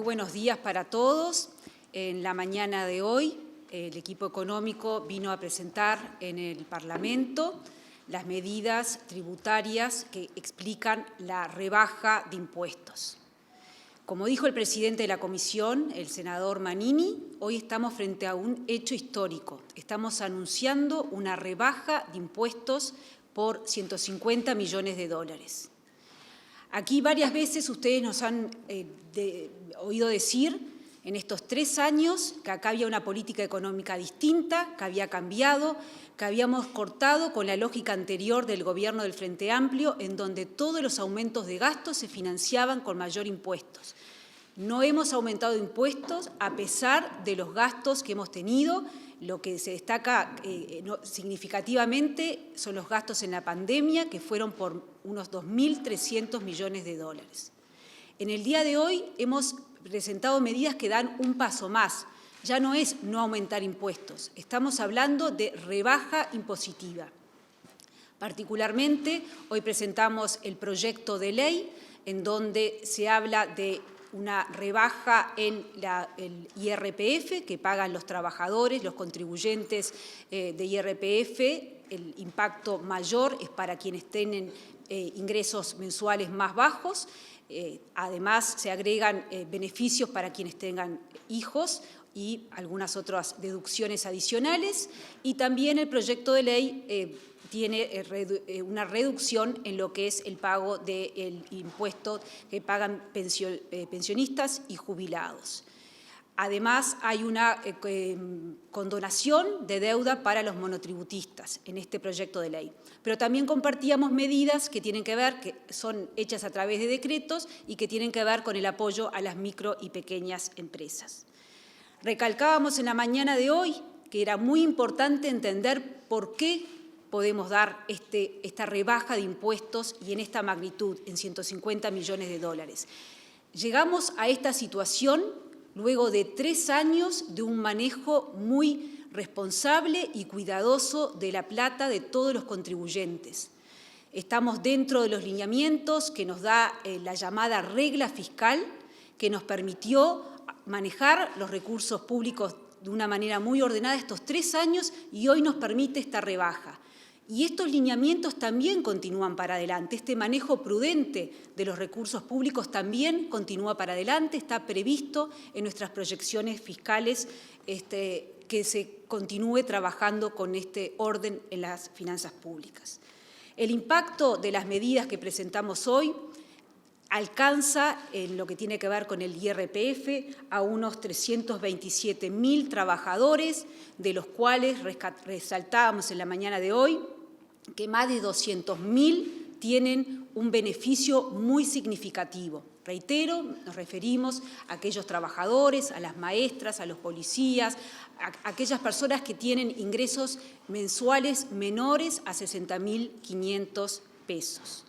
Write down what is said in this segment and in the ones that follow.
buenos días para todos. En la mañana de hoy, el equipo económico vino a presentar en el Parlamento las medidas tributarias que explican la rebaja de impuestos. Como dijo el presidente de la Comisión, el senador Manini, hoy estamos frente a un hecho histórico. Estamos anunciando una rebaja de impuestos por 150 millones de dólares. Aquí varias veces ustedes nos han oído decir en estos 3 años que acá había una política económica distinta, que había cambiado, que habíamos cortado con la lógica anterior del gobierno del Frente Amplio, en donde todos los aumentos de gastos se financiaban con mayor impuestos. No hemos aumentado impuestos a pesar de los gastos que hemos tenido. Lo que se destaca significativamente son los gastos en la pandemia, que fueron por unos 2.300 millones de dólares. En el día de hoy hemos presentado medidas que dan un paso más. Ya no es no aumentar impuestos, estamos hablando de rebaja impositiva. Particularmente, hoy presentamos el proyecto de ley en donde se habla de una rebaja en el IRPF que pagan los trabajadores, los contribuyentes de IRPF. El impacto mayor es para quienes tienen ingresos mensuales más bajos. Además, se agregan beneficios para quienes tengan hijos y algunas otras deducciones adicionales. Y también el proyecto de ley tiene una reducción en lo que es el pago del impuesto que pagan pensionistas y jubilados. Además, hay una condonación de deuda para los monotributistas en este proyecto de ley. Pero también compartíamos medidas que tienen que ver, que son hechas a través de decretos y que tienen que ver con el apoyo a las micro y pequeñas empresas. Recalcábamos en la mañana de hoy que era muy importante entender por qué podemos dar esta rebaja de impuestos y en esta magnitud, en 150 millones de dólares. Llegamos a esta situación luego de 3 años de un manejo muy responsable y cuidadoso de la plata de todos los contribuyentes. Estamos dentro de los lineamientos que nos da la llamada regla fiscal, que nos permitió manejar los recursos públicos de una manera muy ordenada estos 3 años y hoy nos permite esta rebaja. Y estos lineamientos también continúan para adelante. Este manejo prudente de los recursos públicos también continúa para adelante. Está previsto en nuestras proyecciones fiscales que se continúe trabajando con este orden en las finanzas públicas. El impacto de las medidas que presentamos hoy alcanza, en lo que tiene que ver con el IRPF, a unos 327.000 trabajadores, de los cuales resaltábamos en la mañana de hoy que más de 200.000 tienen un beneficio muy significativo. Reitero, nos referimos a aquellos trabajadores, a las maestras, a los policías, a aquellas personas que tienen ingresos mensuales menores a 60.500 pesos.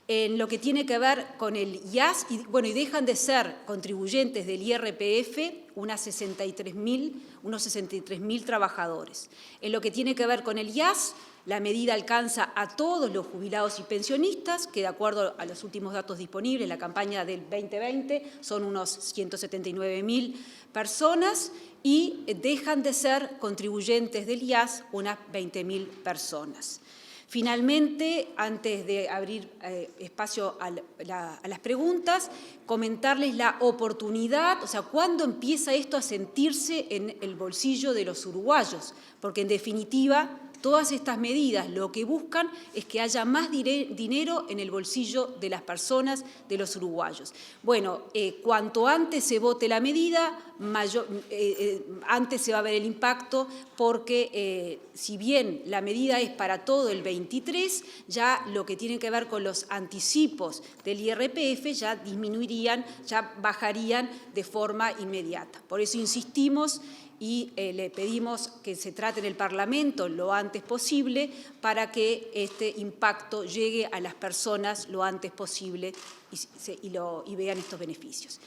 En lo que tiene que ver con el IAS, y dejan de ser contribuyentes del IRPF unos 63.000 trabajadores. En lo que tiene que ver con el IAS, la medida alcanza a todos los jubilados y pensionistas, que de acuerdo a los últimos datos disponibles, la campaña del 2020 son unos 179.000 personas, y dejan de ser contribuyentes del IAS unas 20.000 personas. Finalmente, antes de abrir espacio a las preguntas, comentarles la oportunidad, o sea, cuándo empieza esto a sentirse en el bolsillo de los uruguayos, porque en definitiva todas estas medidas lo que buscan es que haya más dinero en el bolsillo de las personas, de los uruguayos. Bueno, cuanto antes se vote la medida, antes se va a ver el impacto, porque si bien la medida es para todo el 23, ya lo que tiene que ver con los anticipos del IRPF ya disminuirían, ya bajarían de forma inmediata. Por eso insistimos y le pedimos que se trate en el Parlamento lo antes posible para que este impacto llegue a las personas lo antes posible y vean estos beneficios.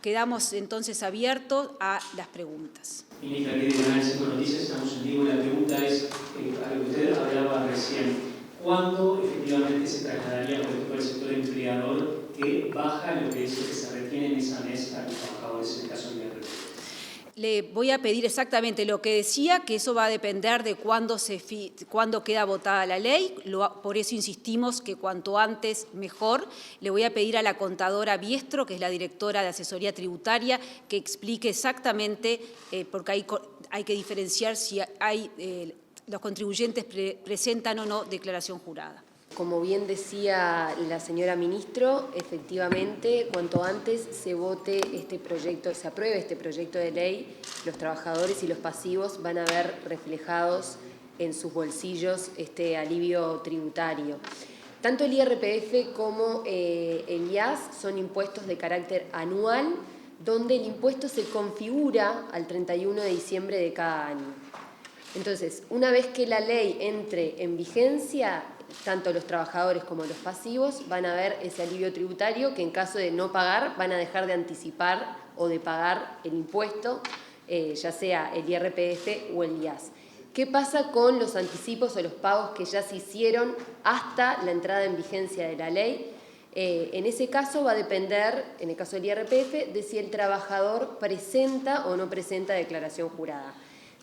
Quedamos entonces abiertos a las preguntas. Ministra, aquí de Canal 5 Noticias estamos en vivo y la pregunta es, a lo que usted hablaba recién, ¿cuándo efectivamente se trasladaría por el sector empleador que baja lo que es lo que se retiene en esa mesa a los trabajadores? Le voy a pedir exactamente lo que decía, que eso va a depender de cuándo queda votada la ley, por eso insistimos que cuanto antes mejor. Le voy a pedir a la contadora Biestro, que es la directora de asesoría tributaria, que explique exactamente, porque hay que diferenciar si los contribuyentes presentan o no declaración jurada. Como bien decía la señora ministro, efectivamente, cuanto antes se apruebe este proyecto de ley, los trabajadores y los pasivos van a ver reflejados en sus bolsillos este alivio tributario. Tanto el IRPF como el IAS son impuestos de carácter anual, donde el impuesto se configura al 31 de diciembre de cada año. Entonces, una vez que la ley entre en vigencia, tanto los trabajadores como los pasivos van a ver ese alivio tributario que en caso de no pagar van a dejar de anticipar o de pagar el impuesto, ya sea el IRPF o el IAS. ¿Qué pasa con los anticipos o los pagos que ya se hicieron hasta la entrada en vigencia de la ley? En ese caso va a depender, en el caso del IRPF, de si el trabajador presenta o no presenta declaración jurada.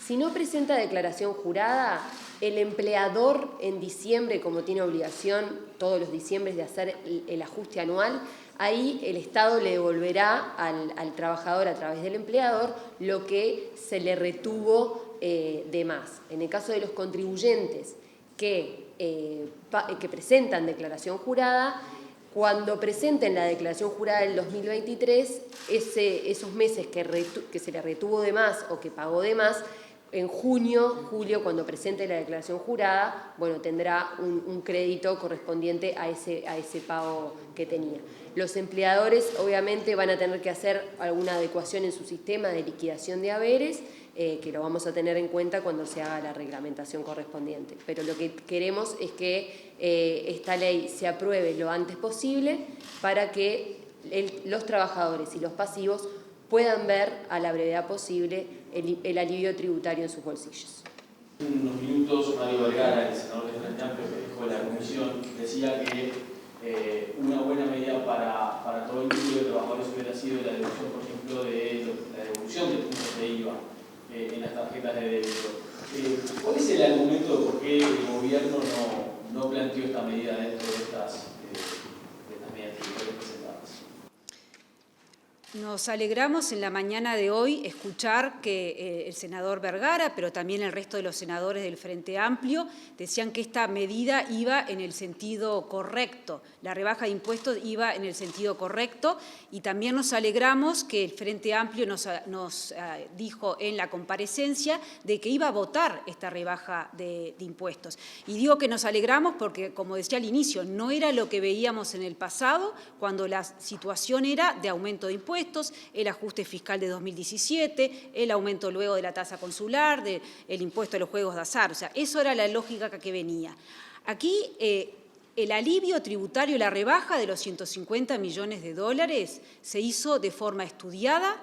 Si no presenta declaración jurada, el empleador en diciembre, como tiene obligación todos los diciembres de hacer el ajuste anual, ahí el Estado le devolverá al trabajador a través del empleador lo que se le retuvo de más. En el caso de los contribuyentes que presentan declaración jurada, cuando presenten la declaración jurada del 2023, esos meses que se le retuvo de más o que pagó de más, en junio, julio, cuando presente la declaración jurada, bueno, tendrá un crédito correspondiente a ese pago que tenía. Los empleadores obviamente van a tener que hacer alguna adecuación en su sistema de liquidación de haberes, que lo vamos a tener en cuenta cuando se haga la reglamentación correspondiente. Pero lo que queremos es que esta ley se apruebe lo antes posible para que los trabajadores y los pasivos puedan ver a la brevedad posible el alivio tributario en sus bolsillos. En unos minutos, Mario Vergara, el senador del Frente Amplio que dejó la comisión, decía que una buena medida para todo el grupo de trabajadores hubiera sido la deducción, por ejemplo, de la devolución de puntos de IVA en las tarjetas de débito. ¿Cuál es el argumento de por qué el gobierno no planteó esta medida dentro de estas medidas tributarias presentadas? Nos alegramos en la mañana de hoy escuchar que el senador Vergara, pero también el resto de los senadores del Frente Amplio, decían que esta medida iba en el sentido correcto, la rebaja de impuestos iba en el sentido correcto, y también nos alegramos que el Frente Amplio nos dijo en la comparecencia de que iba a votar esta rebaja de impuestos. Y digo que nos alegramos porque, como decía al inicio, no era lo que veíamos en el pasado, cuando la situación era de aumento de impuestos, el ajuste fiscal de 2017, el aumento luego de la tasa consular, el impuesto a los juegos de azar. O sea, eso era la lógica que venía. Aquí el alivio tributario, la rebaja de los 150 millones de dólares se hizo de forma estudiada,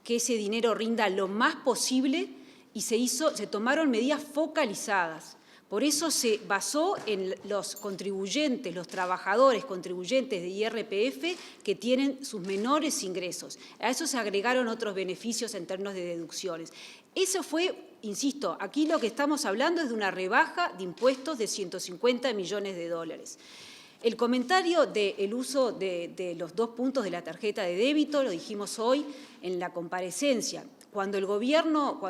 que ese dinero rinda lo más posible y se tomaron medidas focalizadas. Por eso se basó en los contribuyentes, los trabajadores contribuyentes de IRPF que tienen sus menores ingresos. A eso se agregaron otros beneficios en términos de deducciones. Eso fue, insisto, aquí lo que estamos hablando es de una rebaja de impuestos de 150 millones de dólares. El comentario del uso de los 2 puntos de la tarjeta de débito, lo dijimos hoy en la comparecencia. Cuando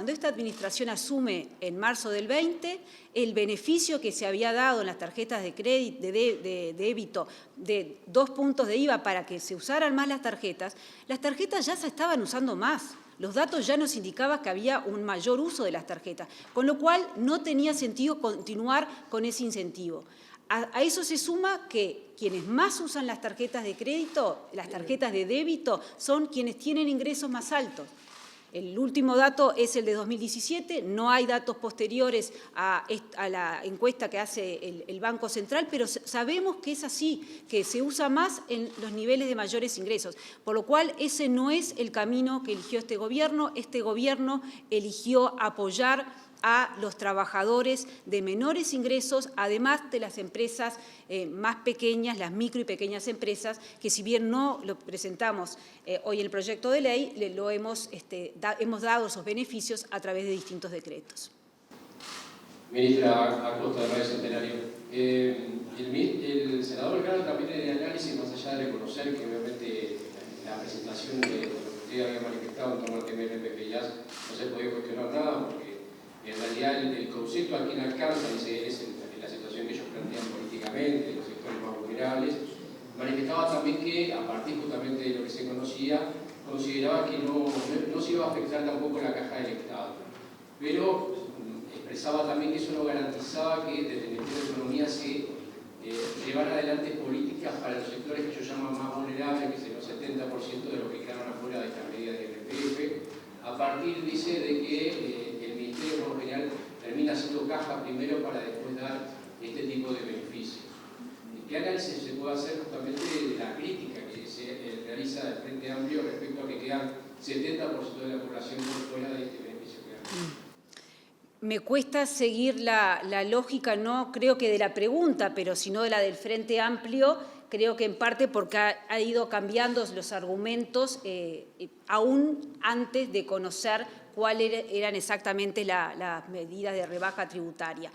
esta administración asume en marzo del 20, el beneficio que se había dado en las tarjetas de crédito, de débito, de 2 puntos de IVA para que se usaran más las tarjetas ya se estaban usando más. Los datos ya nos indicaban que había un mayor uso de las tarjetas, con lo cual no tenía sentido continuar con ese incentivo. A eso se suma que quienes más usan las tarjetas de crédito, las tarjetas de débito, son quienes tienen ingresos más altos. El último dato es el de 2017, no hay datos posteriores a la encuesta que hace el Banco Central, pero sabemos que es así, que se usa más en los niveles de mayores ingresos, por lo cual ese no es el camino que eligió este gobierno eligió apoyar a los trabajadores de menores ingresos, además de las empresas más pequeñas, las micro y pequeñas empresas, que si bien no lo presentamos hoy en el proyecto de ley, hemos dado esos beneficios a través de distintos decretos. Ministra Acosta, de Radio Centenario. El senador Vergara también en el análisis, más allá de reconocer que obviamente la presentación de lo que usted había manifestado en torno al tema del PPI no se podía cuestionar nada, porque en realidad el concepto a quien alcanza es la situación que ellos plantean políticamente, los sectores más vulnerables. Manifestaba también que, a partir justamente de lo que se conocía, consideraba que no se iba a afectar tampoco la caja del Estado. Pero expresaba también que eso no garantizaba que desde el Ministerio de Economía se llevar adelante políticas para los sectores que ellos llaman más vulnerables, que es el 70% de los que quedaron afuera de esta medida del IRPF, a partir, dice, de que el Ministerio por lo general termina haciendo caja primero para después dar este tipo de beneficios. ¿Qué análisis se puede hacer justamente de la crítica que se realiza del Frente Amplio respecto a que quedan 70% de la población por fuera de este beneficio que dan? Me cuesta seguir la lógica, no creo que de la pregunta, pero sino de la del Frente Amplio, creo que en parte porque ha ido cambiando los argumentos aún antes de conocer cuáles eran exactamente las medidas de rebaja tributaria.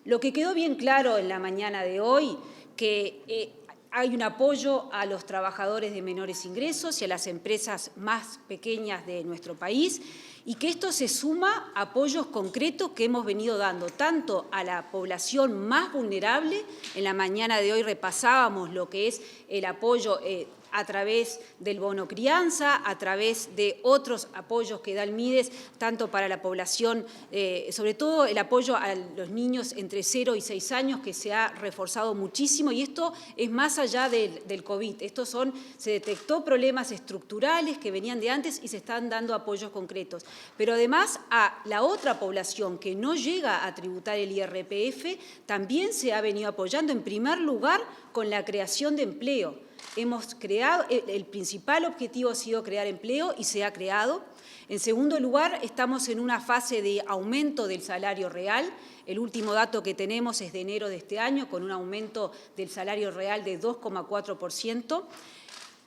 Lo que quedó bien claro en la mañana de hoy, que hay un apoyo a los trabajadores de menores ingresos y a las empresas más pequeñas de nuestro país, y que esto se suma a apoyos concretos que hemos venido dando tanto a la población más vulnerable. En la mañana de hoy repasábamos lo que es el apoyo a través del bono crianza, a través de otros apoyos que da el MIDES, tanto para la población, sobre todo el apoyo a los niños entre 0 y 6 años, que se ha reforzado muchísimo, y esto es más allá del COVID. Se detectó problemas estructurales que venían de antes y se están dando apoyos concretos. Pero además a la otra población que no llega a tributar el IRPF, también se ha venido apoyando, en primer lugar, con la creación de empleo. Hemos creado, el principal objetivo ha sido crear empleo y se ha creado. En segundo lugar, estamos en una fase de aumento del salario real. El último dato que tenemos es de enero de este año, con un aumento del salario real de 2,4%.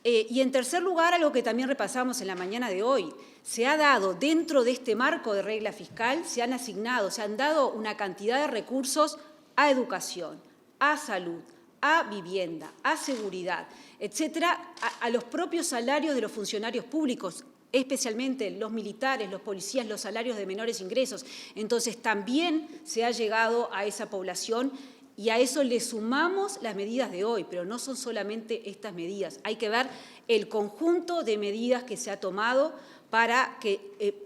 Y en tercer lugar, algo que también repasamos en la mañana de hoy, se ha dado dentro de este marco de regla fiscal, se han dado una cantidad de recursos a educación, a salud, a vivienda, a seguridad, etcétera, a los propios salarios de los funcionarios públicos, especialmente los militares, los policías, los salarios de menores ingresos. Entonces, también se ha llegado a esa población y a eso le sumamos las medidas de hoy, pero no son solamente estas medidas. Hay que ver el conjunto de medidas que se ha tomado para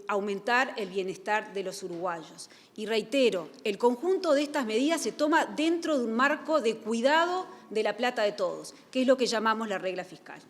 aumentar el bienestar de los uruguayos. Y reitero, el conjunto de estas medidas se toma dentro de un marco de cuidado de la plata de todos, que es lo que llamamos la regla fiscal.